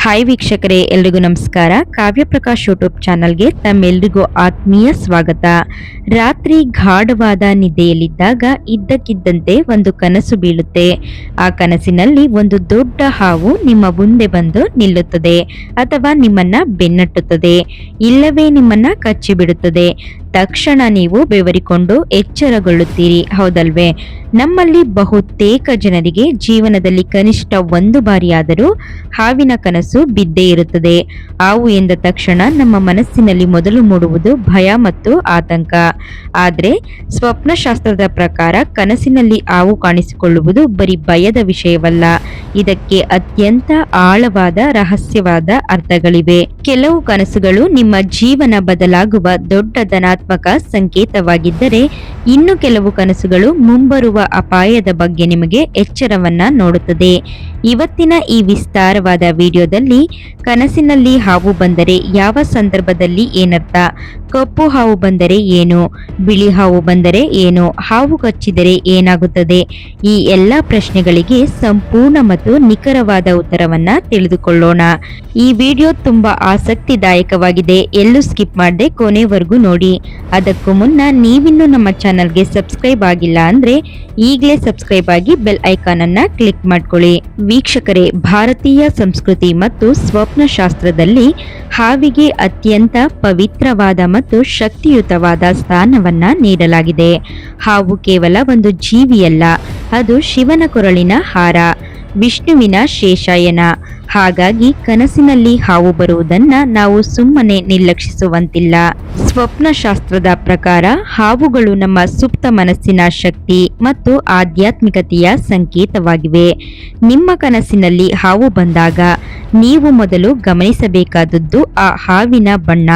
Hi ವೀಕ್ಷಕರೇ, ಎಲ್ರಿಗೂ ನಮಸ್ಕಾರ. ಕಾವ್ಯ ಪ್ರಕಾಶ್ ಯೂಟ್ಯೂಬ್ ಚಾನಲ್ಗೆ ತಮ್ಮೆಲ್ರಿಗೂ ಆತ್ಮೀಯ ಸ್ವಾಗತ. ರಾತ್ರಿ ಗಾಢವಾದ ನಿದ್ದೆಯಲ್ಲಿದ್ದಾಗ ಇದ್ದಕ್ಕಿದ್ದಂತೆ ಒಂದು ಕನಸು ಬೀಳುತ್ತೆ. ಆ ಕನಸಿನಲ್ಲಿ ಒಂದು ದೊಡ್ಡ ಹಾವು ನಿಮ್ಮ ಮುಂದೆ ಬಂದು ನಿಲ್ಲುತ್ತದೆ, ಅಥವಾ ನಿಮ್ಮನ್ನ ಬೆನ್ನಟ್ಟುತ್ತದೆ, ಇಲ್ಲವೇ ನಿಮ್ಮನ್ನ ಕಚ್ಚಿಬಿಡುತ್ತದೆ. ತಕ್ಷಣ ನೀವು ಬೆವರಿಕೊಂಡು ಎಚ್ಚರಗೊಳ್ಳುತ್ತೀರಿ, ಹೌದಲ್ವೇ? ನಮ್ಮಲ್ಲಿ ಬಹುತೇಕ ಜನರಿಗೆ ಜೀವನದಲ್ಲಿ ಕನಿಷ್ಠ ಒಂದು ಬಾರಿಯಾದರೂ ಹಾವಿನ ಕನಸು ಬಿದ್ದೇ ಇರುತ್ತದೆ. ಹಾವು ಎಂದ ತಕ್ಷಣ ನಮ್ಮ ಮನಸ್ಸಿನಲ್ಲಿ ಮೊದಲು ಮೂಡುವುದು ಭಯ ಮತ್ತು ಆತಂಕ. ಆದರೆ ಸ್ವಪ್ನಶಾಸ್ತ್ರದ ಪ್ರಕಾರ ಕನಸಿನಲ್ಲಿ ಹಾವು ಕಾಣಿಸಿಕೊಳ್ಳುವುದು ಬರೀ ಭಯದ ವಿಷಯವಲ್ಲ, ಇದಕ್ಕೆ ಅತ್ಯಂತ ಆಳವಾದ ರಹಸ್ಯವಾದ ಅರ್ಥಗಳಿವೆ. ಕೆಲವು ಕನಸುಗಳು ನಿಮ್ಮ ಜೀವನ ಬದಲಾಗುವ ದೊಡ್ಡ ಧನಾತ್ಮಕ ಸಂಕೇತವಾಗಿದ್ದರೆ, ಇನ್ನು ಕೆಲವು ಕನಸುಗಳು ಮುಂಬರುವ ಅಪಾಯದ ಬಗ್ಗೆ ನಿಮಗೆ ಎಚ್ಚರವನ್ನ ನೋಡುತ್ತದೆ. ಇವತ್ತಿನ ಈ ವಿಸ್ತಾರವಾದ ವಿಡಿಯೋದಲ್ಲಿ ಕನಸಿನಲ್ಲಿ ಹಾವು ಬಂದರೆ ಯಾವ ಸಂದರ್ಭದಲ್ಲಿ ಏನರ್ಥ, ಕಪ್ಪು ಹಾವು ಬಂದರೆ ಏನು, ಬಿಳಿ ಹಾವು ಬಂದರೆ ಏನು, ಹಾವು ಕಚ್ಚಿದರೆ ಏನಾಗುತ್ತದೆ, ಈ ಎಲ್ಲ ಪ್ರಶ್ನೆಗಳಿಗೆ ಸಂಪೂರ್ಣ ಮತ್ತು ನಿಖರವಾದ ಉತ್ತರವನ್ನ ತಿಳಿದುಕೊಳ್ಳೋಣ. ಈ ವಿಡಿಯೋ ತುಂಬಾ ಆಸಕ್ತಿದಾಯಕವಾಗಿದೆ, ಎಲ್ಲೂ ಸ್ಕಿಪ್ ಮಾಡದೆ ಕೊನೆವರೆಗೂ ನೋಡಿ. ಅದಕ್ಕೂ ಮುನ್ನ ನೀವಿನ್ನೂ ನಮ್ಮ ಚಾನಲ್ಗೆ ಸಬ್ಸ್ಕ್ರೈಬ್ ಆಗಿಲ್ಲ ಅಂದ್ರೆ ಈಗಲೇ ಸಬ್ಸ್ಕ್ರೈಬ್ ಆಗಿ ಬೆಲ್ ಐಕಾನ್ ಅನ್ನ ಕ್ಲಿಕ್ ಮಾಡ್ಕೊಳ್ಳಿ. ವೀಕ್ಷಕರೇ, ಭಾರತೀಯ ಸಂಸ್ಕೃತಿ ಮತ್ತು ಸ್ವಪ್ನಶಾಸ್ತ್ರದಲ್ಲಿ ಹಾವಿಗೆ ಅತ್ಯಂತ ಪವಿತ್ರವಾದ ಮತ್ತು ಶಕ್ತಿಯುತವಾದ ಸ್ಥಾನವನ್ನ ನೀಡಲಾಗಿದೆ. ಹಾವು ಕೇವಲ ಒಂದು ಜೀವಿಯಲ್ಲ, ಅದು ಶಿವನ ಕೊರಳಿನ ಹಾರ, ವಿಷ್ಣುವಿನ ಶೇಷಾಯನ. ಹಾಗಾಗಿ ಕನಸಿನಲ್ಲಿ ಹಾವು ಬರುವುದನ್ನ ನಾವು ಸುಮ್ಮನೆ ನಿರ್ಲಕ್ಷಿಸುವಂತಿಲ್ಲ. ಸ್ವಪ್ನಶಾಸ್ತ್ರದ ಪ್ರಕಾರ ಹಾವುಗಳು ನಮ್ಮ ಸುಪ್ತ ಮನಸ್ಸಿನ ಶಕ್ತಿ ಮತ್ತು ಆಧ್ಯಾತ್ಮಿಕತೆಯ ಸಂಕೇತವಾಗಿವೆ. ನಿಮ್ಮ ಕನಸಿನಲ್ಲಿ ಹಾವು ಬಂದಾಗ ನೀವು ಮೊದಲು ಗಮನಿಸಬೇಕಾದದ್ದು ಆ ಹಾವಿನ ಬಣ್ಣ,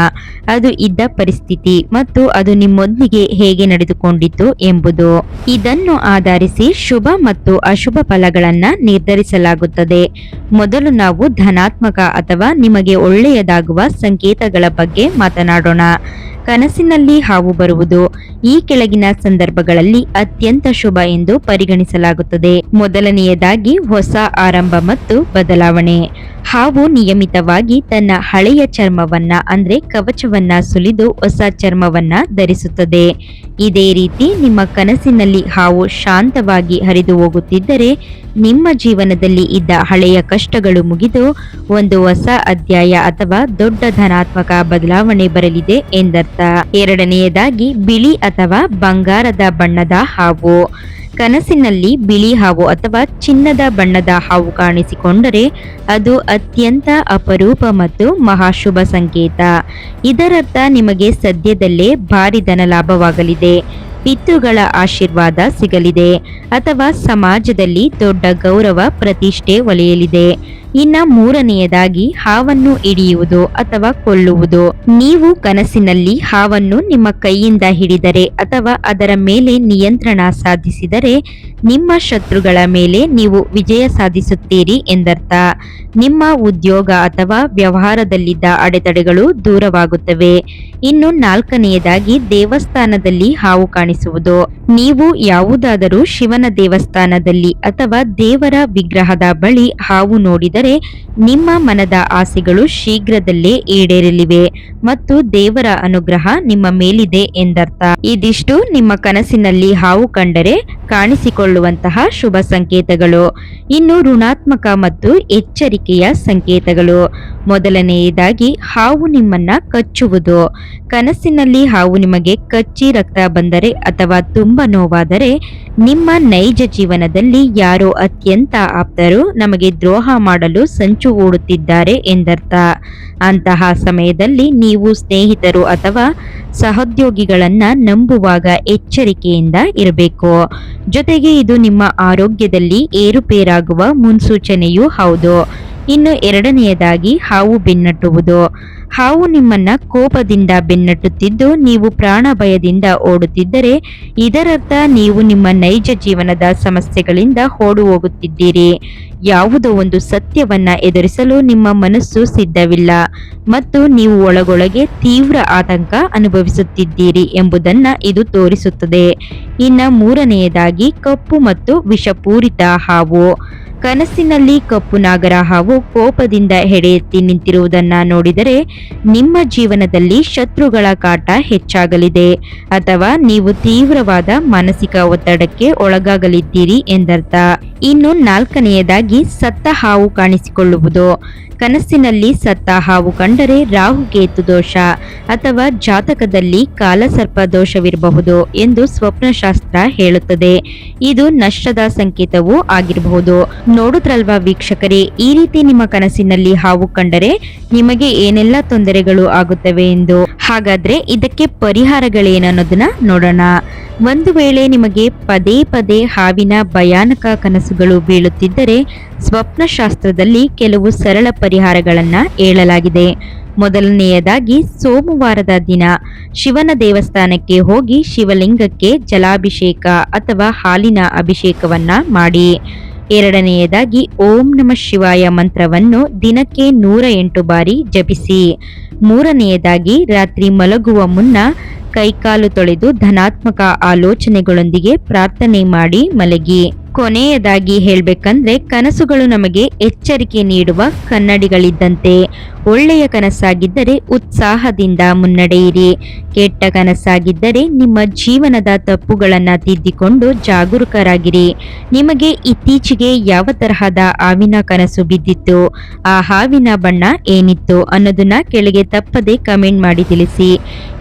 ಅದು ಇದ್ದ ಪರಿಸ್ಥಿತಿ ಮತ್ತು ಅದು ನಿಮ್ಮೊಂದಿಗೆ ಹೇಗೆ ನಡೆದುಕೊಂಡಿತು ಎಂಬುದು. ಇದನ್ನು ಆಧರಿಸಿ ಶುಭ ಮತ್ತು ಅಶುಭ ಫಲಗಳನ್ನ ನಿರ್ಧರಿಸಲಾಗುತ್ತದೆ. ಮೊದಲು ನಾವು ಧನಾತ್ಮಕ ಅಥವಾ ನಿಮಗೆ ಒಳ್ಳೆಯದಾಗುವ ಸಂಕೇತಗಳ ಬಗ್ಗೆ ಮಾತನಾಡೋಣ. ಕನಸಿನಲ್ಲಿ ಹಾವು ಬರುವುದು ಈ ಕೆಳಗಿನ ಸಂದರ್ಭಗಳಲ್ಲಿ ಅತ್ಯಂತ ಶುಭ ಎಂದು ಪರಿಗಣಿಸಲಾಗುತ್ತದೆ. ಮೊದಲನೆಯದಾಗಿ ಹೊಸ ಆರಂಭ ಮತ್ತು ಬದಲಾವಣೆ. ಹಾವು ನಿಯಮಿತವಾಗಿ ತನ್ನ ಹಳೆಯ ಚರ್ಮವನ್ನ ಅಂದ್ರೆ ಕವಚವನ್ನ ಸುಲಿದು ಹೊಸ ಚರ್ಮವನ್ನ ಧರಿಸುತ್ತದೆ. ಇದೇ ರೀತಿ ನಿಮ್ಮ ಕನಸಿನಲ್ಲಿ ಹಾವು ಶಾಂತವಾಗಿ ಹರಿದು ಹೋಗುತ್ತಿದ್ದರೆ ನಿಮ್ಮ ಜೀವನದಲ್ಲಿ ಇದ್ದ ಹಳೆಯ ಕಷ್ಟಗಳು ಮುಗಿದು ಒಂದು ಹೊಸ ಅಧ್ಯಾಯ ಅಥವಾ ದೊಡ್ಡ ಧನಾತ್ಮಕ ಬದಲಾವಣೆ ಬರಲಿದೆ ಎಂದರ್ಥ. ಎರಡನೆಯದಾಗಿ ಬಿಳಿ ಅಥವಾ ಬಂಗಾರದ ಬಣ್ಣದ ಹಾವು. ಕನಸಿನಲ್ಲಿ ಬಿಳಿ ಹಾವು ಅಥವಾ ಚಿನ್ನದ ಬಣ್ಣದ ಹಾವು ಕಾಣಿಸಿಕೊಂಡರೆ ಅದು ಅತ್ಯಂತ ಅಪರೂಪ ಮತ್ತು ಮಹಾಶುಭ ಸಂಕೇತ. ಇದರರ್ಥ ನಿಮಗೆ ಸದ್ಯದಲ್ಲೇ ಭಾರಿ ಧನ ಲಾಭವಾಗಲಿದೆ, ಪಿತೃಗಳ ಆಶೀರ್ವಾದ ಸಿಗಲಿದೆ, ಅಥವಾ ಸಮಾಜದಲ್ಲಿ ದೊಡ್ಡ ಗೌರವ ಪ್ರತಿಷ್ಠೆ ಒಲೆಯಲಿದೆ. ಇನ್ನ ಮೂರನೆಯದಾಗಿ ಹಾವನ್ನು ಹಿಡಿಯುವುದು ಅಥವಾ ಕೊಲ್ಲುವುದು. ನೀವು ಕನಸಿನಲ್ಲಿ ಹಾವನ್ನು ನಿಮ್ಮ ಕೈಯಿಂದ ಹಿಡಿದರೆ ಅಥವಾ ಅದರ ಮೇಲೆ ನಿಯಂತ್ರಣ ಸಾಧಿಸಿದರೆ ನಿಮ್ಮ ಶತ್ರುಗಳ ಮೇಲೆ ನೀವು ವಿಜಯ ಸಾಧಿಸುತ್ತೀರಿ ಎಂದರ್ಥ. ನಿಮ್ಮ ಉದ್ಯೋಗ ಅಥವಾ ವ್ಯವಹಾರದಲ್ಲಿದ್ದ ಅಡೆತಡೆಗಳು ದೂರವಾಗುತ್ತವೆ. ಇನ್ನು ನಾಲ್ಕನೆಯದಾಗಿ ದೇವಸ್ಥಾನದಲ್ಲಿ ಹಾವು ಕಾಣಿಸುವುದು. ನೀವು ಯಾವುದಾದರೂ ಶಿವನ ದೇವಸ್ಥಾನದಲ್ಲಿ ಅಥವಾ ದೇವರ ವಿಗ್ರಹದ ಬಳಿ ಹಾವು ನೋಡಿದರೆ ನಿಮ್ಮ ಮನದ ಆಸೆಗಳು ಶೀಘ್ರದಲ್ಲೇ ಈಡೇರಲಿವೆ ಮತ್ತು ದೇವರ ಅನುಗ್ರಹ ನಿಮ್ಮ ಮೇಲಿದೆ ಎಂದರ್ಥ. ಇದಿಷ್ಟು ನಿಮ್ಮ ಕನಸಿನಲ್ಲಿ ಹಾವು ಕಂಡರೆ ಕಾಣಿಸಿಕೊಳ್ಳುವಂತಹ ಶುಭ ಸಂಕೇತಗಳು. ಇನ್ನು ಋಣಾತ್ಮಕ ಮತ್ತು ಎಚ್ಚರಿಕೆಯ ಸಂಕೇತಗಳು. ಮೊದಲನೆಯದಾಗಿ ಹಾವು ನಿಮ್ಮನ್ನ ಕಚ್ಚುವುದು. ಕನಸಿನಲ್ಲಿ ಹಾವು ನಿಮಗೆ ಕಚ್ಚಿ ರಕ್ತ ಬಂದರೆ ಅಥವಾ ತುಂಬಾ ನೋವಾದರೆ ನಿಮ್ಮ ನೈಜ ಜೀವನದಲ್ಲಿ ಯಾರೋ ಅತ್ಯಂತ ಆಪ್ತರು ನಮಗೆ ದ್ರೋಹ ಮಾಡಲು ಸಂಚು ಹೂಡುತ್ತಿದ್ದಾರೆ ಎಂದರ್ಥ. ಅಂತಹ ಸಮಯದಲ್ಲಿ ನೀವು ಸ್ನೇಹಿತರು ಅಥವಾ ಸಹೋದ್ಯೋಗಿಗಳನ್ನ ನಂಬುವಾಗ ಎಚ್ಚರಿಕೆಯಿಂದ ಇರಬೇಕು. ಜೊತೆಗೆ ಇದು ನಿಮ್ಮ ಆರೋಗ್ಯದಲ್ಲಿ ಏರುಪೇರಾಗುವ ಮುನ್ಸೂಚನೆಯೂ ಹೌದು. ಇನ್ನು ಎರಡನೆಯದಾಗಿ ಹಾವು ಬೆನ್ನಟ್ಟುವುದು. ಹಾವು ನಿಮ್ಮನ್ನ ಕೋಪದಿಂದ ಬೆನ್ನಟ್ಟುತ್ತಿದ್ದು ನೀವು ಪ್ರಾಣ ಭಯದಿಂದ ಓಡುತ್ತಿದ್ದರೆ ಇದರರ್ಥ ನೀವು ನಿಮ್ಮ ನೈಜ ಜೀವನದ ಸಮಸ್ಯೆಗಳಿಂದ ಓಡು ಹೋಗುತ್ತಿದ್ದೀರಿ. ಯಾವುದೋ ಒಂದು ಸತ್ಯವನ್ನ ಎದುರಿಸಲು ನಿಮ್ಮ ಮನಸ್ಸು ಸಿದ್ಧವಿಲ್ಲ ಮತ್ತು ನೀವು ಒಳಗೊಳಗೆ ತೀವ್ರ ಆತಂಕ ಅನುಭವಿಸುತ್ತಿದ್ದೀರಿ ಎಂಬುದನ್ನ ಇದು ತೋರಿಸುತ್ತದೆ. ಇನ್ನು ಮೂರನೆಯದಾಗಿ ಕಪ್ಪು ಮತ್ತು ವಿಷಪೂರಿತ ಹಾವು. ಕನಸಿನಲ್ಲಿ ಕಪ್ಪು ನಾಗರ ಹಾವು ಕೋಪದಿಂದ ಹೆಡೆ ಎತ್ತಿ ನಿಂತಿರುವುದನ್ನ ನೋಡಿದರೆ ನಿಮ್ಮ ಜೀವನದಲ್ಲಿ ಶತ್ರುಗಳ ಕಾಟ ಹೆಚ್ಚಾಗಲಿದೆ ಅಥವಾ ನೀವು ತೀವ್ರವಾದ ಮಾನಸಿಕ ಒತ್ತಡಕ್ಕೆ ಒಳಗಾಗಲಿದ್ದೀರಿ ಎಂದರ್ಥ. ಇನ್ನು ನಾಲ್ಕನೆಯದಾಗಿ ಸತ್ತ ಹಾವು ಕಾಣಿಸಿಕೊಳ್ಳುವುದು. ಕನಸಿನಲ್ಲಿ ಸತ್ತ ಹಾವು ಕಂಡರೆ ರಾಹುಕೇತು ದೋಷ ಅಥವಾ ಜಾತಕದಲ್ಲಿ ಕಾಲಸರ್ಪ ದೋಷವಿರಬಹುದು ಎಂದು ಸ್ವಪ್ನಶಾಸ್ತ್ರ ಹೇಳುತ್ತದೆ. ಇದು ನಷ್ಟದ ಸಂಕೇತವೂ ಆಗಿರಬಹುದು. ನೋಡುದ್ರಲ್ವಾ ವೀಕ್ಷಕರೇ, ಈ ರೀತಿ ನಿಮ್ಮ ಕನಸಿನಲ್ಲಿ ಹಾವು ಕಂಡರೆ ನಿಮಗೆ ಏನೆಲ್ಲ ತೊಂದರೆಗಳು ಆಗುತ್ತವೆ ಎಂದು. ಹಾಗಾದ್ರೆ ಇದಕ್ಕೆ ಪರಿಹಾರಗಳೇನನ್ನೋದನ್ನ ನೋಡೋಣ. ಒಂದು ವೇಳೆ ನಿಮಗೆ ಪದೇ ಪದೇ ಹಾವಿನ ಭಯಾನಕ ಕನಸುಗಳು ಬೀಳುತ್ತಿದ್ದರೆ ಸ್ವಪ್ನಶಾಸ್ತ್ರದಲ್ಲಿ ಕೆಲವು ಸರಳ ಪರಿಹಾರಗಳನ್ನ ಹೇಳಲಾಗಿದೆ. ಮೊದಲನೆಯದಾಗಿ ಸೋಮವಾರದ ದಿನ ಶಿವನ ದೇವಸ್ಥಾನಕ್ಕೆ ಹೋಗಿ ಶಿವಲಿಂಗಕ್ಕೆ ಜಲಾಭಿಷೇಕ ಅಥವಾ ಹಾಲಿನ ಅಭಿಷೇಕವನ್ನ ಮಾಡಿ. ಎರಡನೆಯದಾಗಿ ಓಂ ನಮಃ ಶಿವಾಯ ಮಂತ್ರವನ್ನು ದಿನಕ್ಕೆ 108 ಬಾರಿ ಜಪಿಸಿ. ಮೂರನೆಯದಾಗಿ ರಾತ್ರಿ ಮಲಗುವ ಮುನ್ನ ಕೈಕಾಲು ತೊಳೆದು ಧನಾತ್ಮಕ ಆಲೋಚನೆಗಳೊಂದಿಗೆ ಪ್ರಾರ್ಥನೆ ಮಾಡಿ ಮಲಗಿ. ಕೊನೆಯದಾಗಿ ಹೇಳ್ಬೇಕಂದ್ರೆ, ಕನಸುಗಳು ನಮಗೆ ಎಚ್ಚರಿಕೆ ನೀಡುವ ಕನ್ನಡಿಗಳಿದ್ದಂತೆ. ಒಳ್ಳೆಯ ಕನಸಾಗಿದ್ದರೆ ಉತ್ಸಾಹದಿಂದ ಮುನ್ನಡೆಯಿರಿ. ಕೆಟ್ಟ ಕನಸಾಗಿದ್ದರೆ ನಿಮ್ಮ ಜೀವನದ ತಪ್ಪುಗಳನ್ನು ತಿದ್ದಿಕೊಂಡು ಜಾಗರೂಕರಾಗಿರಿ. ನಿಮಗೆ ಇತ್ತೀಚೆಗೆ ಯಾವ ತರಹದ ಹಾವಿನ ಕನಸು ಬಿದ್ದಿತ್ತು, ಆ ಹಾವಿನ ಬಣ್ಣ ಏನಿತ್ತು ಅನ್ನೋದನ್ನ ಕೆಳಗೆ ತಪ್ಪದೆ ಕಮೆಂಟ್ ಮಾಡಿ ತಿಳಿಸಿ.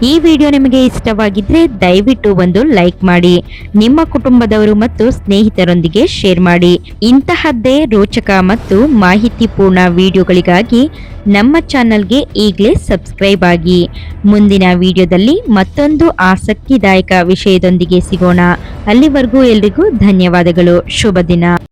ಈ ವಿಡಿಯೋ ನಿಮಗೆ ಇಷ್ಟವಾಗಿದ್ರೆ ದಯವಿಟ್ಟು ಒಂದು ಲೈಕ್ ಮಾಡಿ, ನಿಮ್ಮ ಕುಟುಂಬದವರು ಮತ್ತು ಸ್ನೇಹಿತರೊಂದಿಗೆ ಶೇರ್ ಮಾಡಿ. ಇಂತಹದ್ದೇ ರೋಚಕ ಮತ್ತು ಮಾಹಿತಿಪೂರ್ಣ ವಿಡಿಯೋಗಳಿಗಾಗಿ ನಮ್ಮ ಚಾನಲ್ಗೆ ಈಗಲೇ ಸಬ್ಸ್ಕ್ರೈಬ್ ಆಗಿ. ಮುಂದಿನ ವಿಡಿಯೋದಲ್ಲಿ ಮತ್ತೊಂದು ಆಸಕ್ತಿದಾಯಕ ವಿಷಯದೊಂದಿಗೆ ಸಿಗೋಣ. ಅಲ್ಲಿವರೆಗೂ ಎಲ್ರಿಗೂ ಧನ್ಯವಾದಗಳು. ಶುಭ ದಿನ.